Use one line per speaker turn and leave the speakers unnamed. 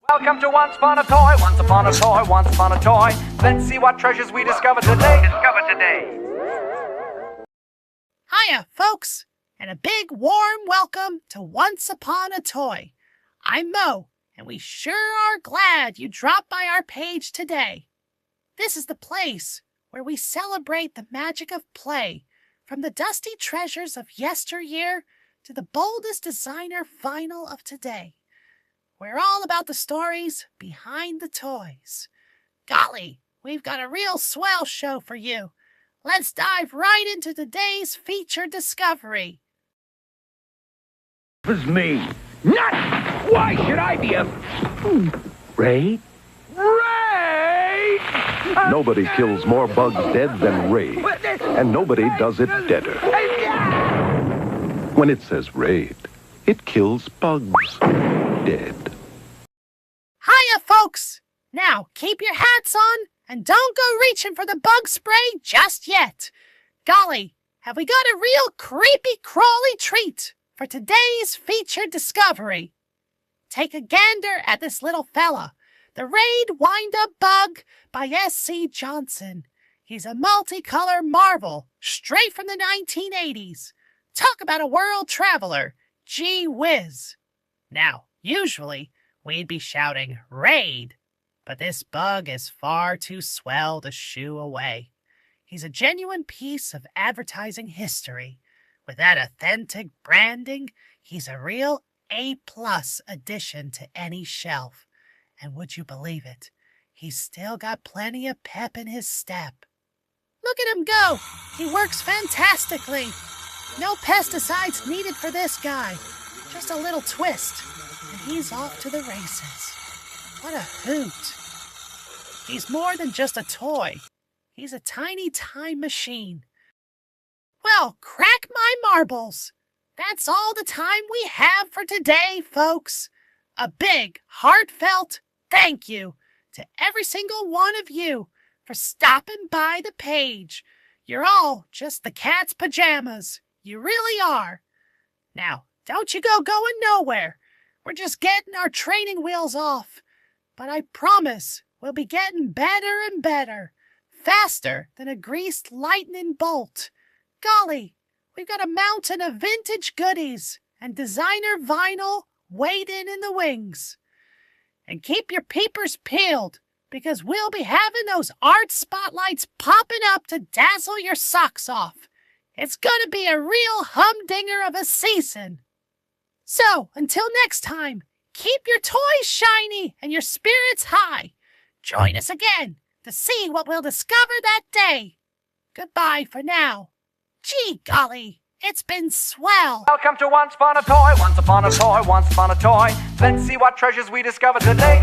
Welcome to Once Upon a Toy, once upon a toy, once upon a toy. Let's see what treasures we discover today.
Hiya, folks, and a big warm welcome to Once Upon a Toy. I'm Mo, and we sure are glad you dropped by our page today. This is the place where we celebrate the magic of play, from the dusty treasures of yesteryear to the boldest designer vinyl of today. We're all about the stories behind the toys. Golly, we've got a real swell show for you. Let's dive right into today's featured discovery.
It was me. Not! Why should I be a... Ray? Ray!
Nobody kills more bugs dead than Raid, and nobody does it deader. When it says Raid, it kills bugs dead.
Hiya, folks! Now, keep your hats on and don't go reaching for the bug spray just yet. Golly, have we got a real creepy crawly treat for today's featured discovery. Take a gander at this little fella, the Raid Wind-Up Bug by S.C. Johnson. He's a multicolor marvel straight from the 1980s. Talk about a world traveler. Gee whiz. Now, usually, we'd be shouting, Raid, but this bug is far too swell to shoo away. He's a genuine piece of advertising history. With that authentic branding, he's a real A-plus addition to any shelf. And would you believe it? He's still got plenty of pep in his step. Look at him go! He works fantastically. No pesticides needed for this guy. Just a little twist, and he's off to the races. What a hoot. He's more than just a toy. He's a tiny time machine. Well, crack my marbles. That's all the time we have for today, folks. A big, heartfelt thank you to every single one of you for stopping by the page. You're all just the cat's pajamas. You really are. Now, don't you go going nowhere. We're just getting our training wheels off. But I promise we'll be getting better and better. Faster than a greased lightning bolt. Golly, we've got a mountain of vintage goodies and designer vinyl waiting in the wings. And keep your peepers peeled, because we'll be having those art spotlights popping up to dazzle your socks off. It's gonna be a real humdinger of a season. So, until next time, keep your toys shiny and your spirits high. Join us again to see what we'll discover that day. Goodbye for now. Gee golly, it's been swell.
Welcome to Once Upon a Toy, once upon a toy, once upon a toy. Let's see what treasures we discover today.